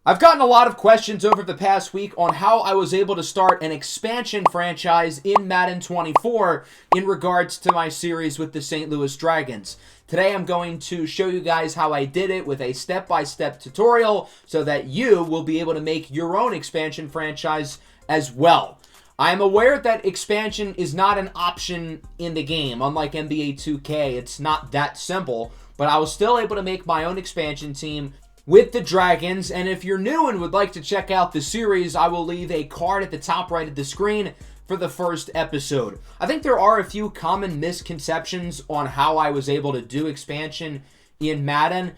I've gotten a lot of questions over the past week on how I was able to start an expansion franchise in Madden 24 in regards to my series with the St. Louis Dragons. Today I'm going to show you guys how I did it with a step-by-step tutorial so that you will be able to make your own expansion franchise as well. I'm aware that expansion is not an option in the game. Unlike NBA 2K, it's not that simple, but I was still able to make my own expansion team with the Dragons. And if you're new and would like to check out the series, I will leave a card at the top right of the screen for the first episode. I think there are a few common misconceptions on how I was able to do expansion in Madden.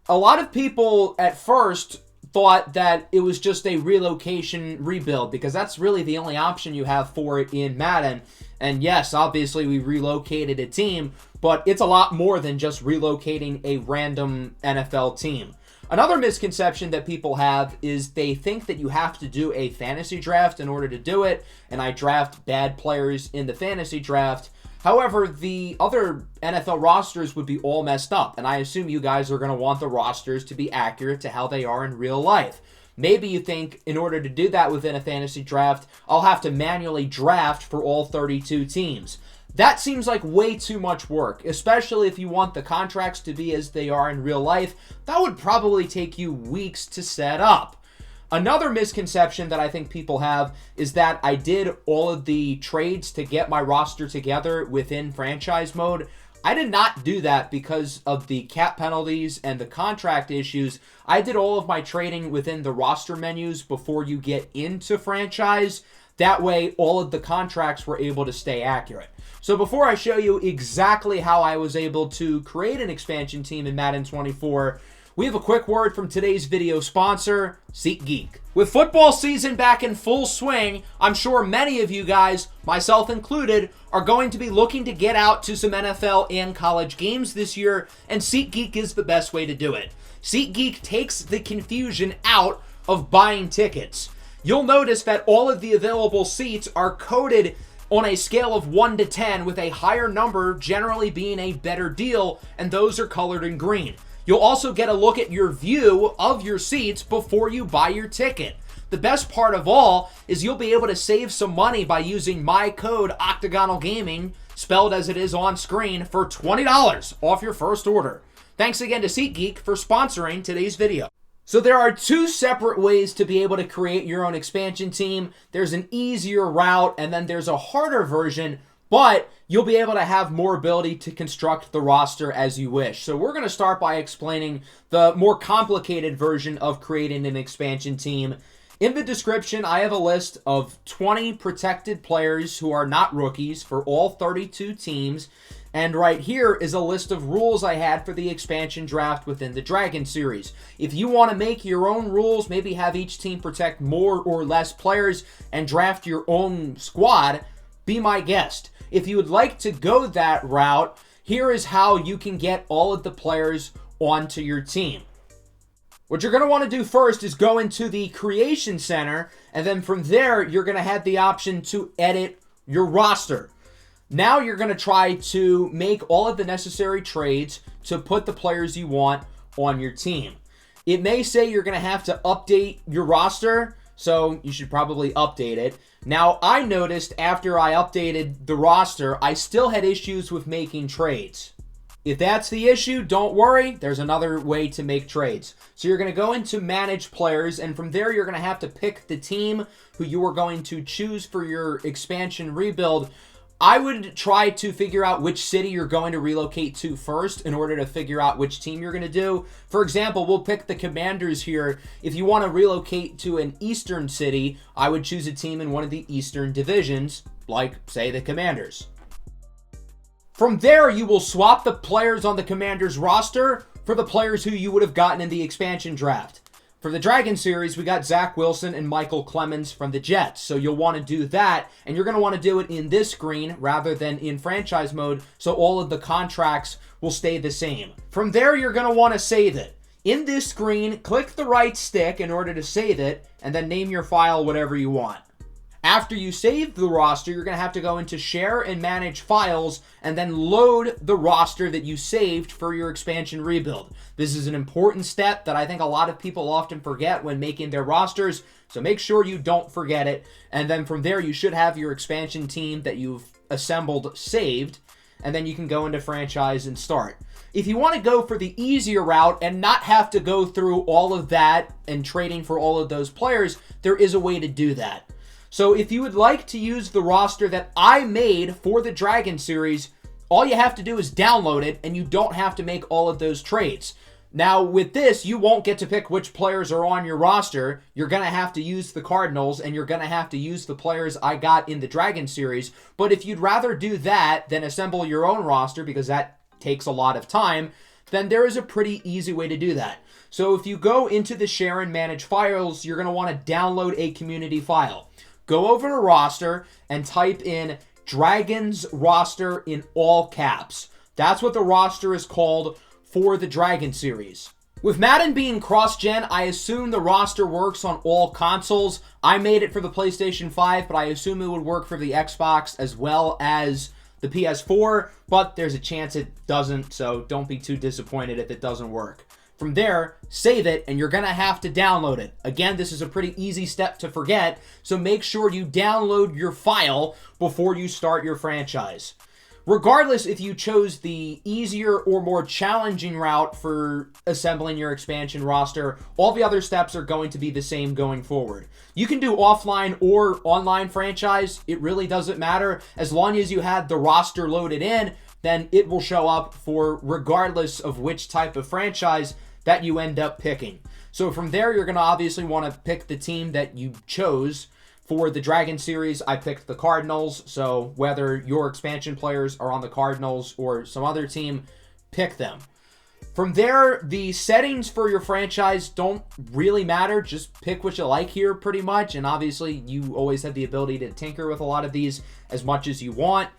A lot of people at first thought that it was just a relocation rebuild because that's really the only option you have for it in Madden. And yes, obviously we relocated a team, but it's a lot more than just relocating a random NFL team. Another misconception that people have is they think that you have to do a fantasy draft in order to do it, and I draft bad players in the fantasy draft. However, the other NFL rosters would be all messed up, and I assume you guys are going to want the rosters to be accurate to how they are in real life. Maybe you think in order to do that within a fantasy draft, I'll have to manually draft for all 32 teams. That seems like way too much work, especially if you want the contracts to be as they are in real life. That would probably take you weeks to set up. Another misconception that I think people have is that I did all of the trades to get my roster together within franchise mode. I did not do that because of the cap penalties and the contract issues. I did all of my trading within the roster menus before you get into franchise. That way, all of the contracts were able to stay accurate. So before I show you exactly how I was able to create an expansion team in Madden 24, we have a quick word from today's video sponsor, SeatGeek. With football season back in full swing, I'm sure many of you guys, myself included, are going to be looking to get out to some NFL and college games this year, and SeatGeek is the best way to do it. SeatGeek takes the confusion out of buying tickets. You'll notice that all of the available seats are coded on a scale of 1 to 10, with a higher number generally being a better deal, and those are colored in green. You'll also get a look at your view of your seats before you buy your ticket. The best part of all is you'll be able to save some money by using my code Octagonal Gaming, spelled as it is on screen, for $20 off your first order. Thanks again to SeatGeek for sponsoring today's video. So there are two separate ways to be able to create your own expansion team. There's an easier route, and then there's a harder version, but you'll be able to have more ability to construct the roster as you wish. So we're going to start by explaining the more complicated version of creating an expansion team. In the description, I have a list of 20 protected players who are not rookies for all 32 teams. And right here is a list of rules I had for the expansion draft within the Dragon series. If you want to make your own rules, maybe have each team protect more or less players and draft your own squad, be my guest. If you would like to go that route, here is how you can get all of the players onto your team. What you're going to want to do first is go into the Creation Center, and then from there, you're going to have the option to edit your roster. Now you're going to try to make all of the necessary trades to put the players you want on your team. It may say you're going to have to update your roster, so you should probably update it. Now, I noticed after I updated the roster, I still had issues with making trades. If that's the issue, don't worry. There's another way to make trades. So you're going to go into Manage Players, and from there, you're going to have to pick the team who you are going to choose for your expansion rebuild. I would try to figure out which city you're going to relocate to first in order to figure out which team you're going to do. For example, we'll pick the Commanders here. If you want to relocate to an eastern city, I would choose a team in one of the eastern divisions, like, say, the Commanders. From there, you will swap the players on the Commanders roster for the players who you would have gotten in the expansion draft. For the Dragon series, we got Zach Wilson and Michael Clemens from the Jets. So you'll want to do that, and you're going to want to do it in this screen rather than in franchise mode, so all of the contracts will stay the same. From there, you're going to want to save it. In this screen, click the right stick in order to save it, and then name your file whatever you want. After you save the roster, you're going to have to go into Share and Manage Files and then load the roster that you saved for your expansion rebuild. This is an important step that I think a lot of people often forget when making their rosters, so make sure you don't forget it. And then from there, you should have your expansion team that you've assembled saved, and then you can go into franchise and start. If you want to go for the easier route and not have to go through all of that and trading for all of those players, there is a way to do that. So if you would like to use the roster that I made for the Dragon series, all you have to do is download it, and you don't have to make all of those trades. Now, with this, you won't get to pick which players are on your roster. You're going to have to use the Cardinals, and you're going to have to use the players I got in the Dragon series. But if you'd rather do that than assemble your own roster, because that takes a lot of time, then there is a pretty easy way to do that. So if you go into the Share and Manage Files, you're going to want to download a community file. Go over to roster and type in Dragons roster in all caps. That's what the roster is called for the Dragon series. With Madden being cross-gen, I assume the roster works on all consoles. I made it for the PlayStation 5, but I assume it would work for the Xbox as well as the PS4, but there's a chance it doesn't, so don't be too disappointed if it doesn't work. From there, save it, and you're going to have to download it. Again, this is a pretty easy step to forget, so make sure you download your file before you start your franchise. Regardless if you chose the easier or more challenging route for assembling your expansion roster, all the other steps are going to be the same going forward. You can do offline or online franchise. It really doesn't matter. As long as you had the roster loaded in, then it will show up for regardless of which type of franchise that you end up picking. So from there, you're going to obviously want to pick the team that you chose. For the Dragon series, I picked the Cardinals, so whether your expansion players are on the Cardinals or some other team, pick them. From there, the settings for your franchise don't really matter. Just pick what you like here pretty much, and obviously you always have the ability to tinker with a lot of these as much as you want.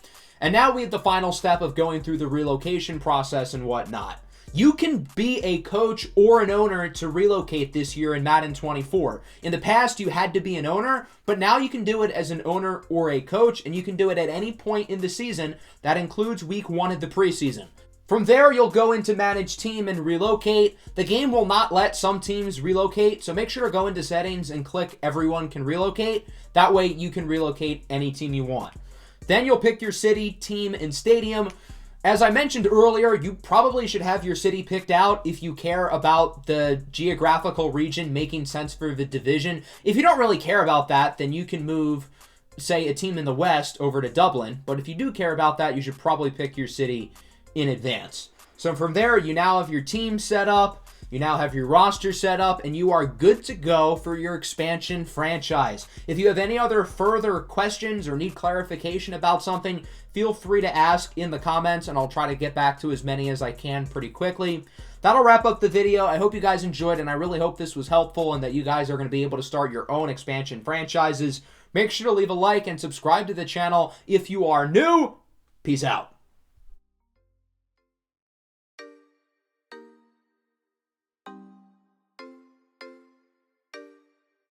And now we have the final step of going through the relocation process and whatnot. You can be a coach or an owner to relocate this year in Madden 24. In the past, you had to be an owner, but now you can do it as an owner or a coach, and you can do it at any point in the season. That includes week 1 of the preseason. From there, you'll go into Manage Team and relocate. The game will not let some teams relocate, so make sure to go into Settings and click Everyone Can Relocate. That way, you can relocate any team you want. Then you'll pick your city, team, and stadium. As I mentioned earlier, you probably should have your city picked out if you care about the geographical region making sense for the division. If you don't really care about that, then you can move, say, a team in the West over to Dublin. But if you do care about that, you should probably pick your city in advance. So from there, you now have your team set up, you now have your roster set up, and you are good to go for your expansion franchise. If you have any other further questions or need clarification about something, feel free to ask in the comments, and I'll try to get back to as many as I can pretty quickly. That'll wrap up the video. I hope you guys enjoyed, and I really hope this was helpful and that you guys are going to be able to start your own expansion franchises. Make sure to leave a like and subscribe to the channel if you are new. Peace out.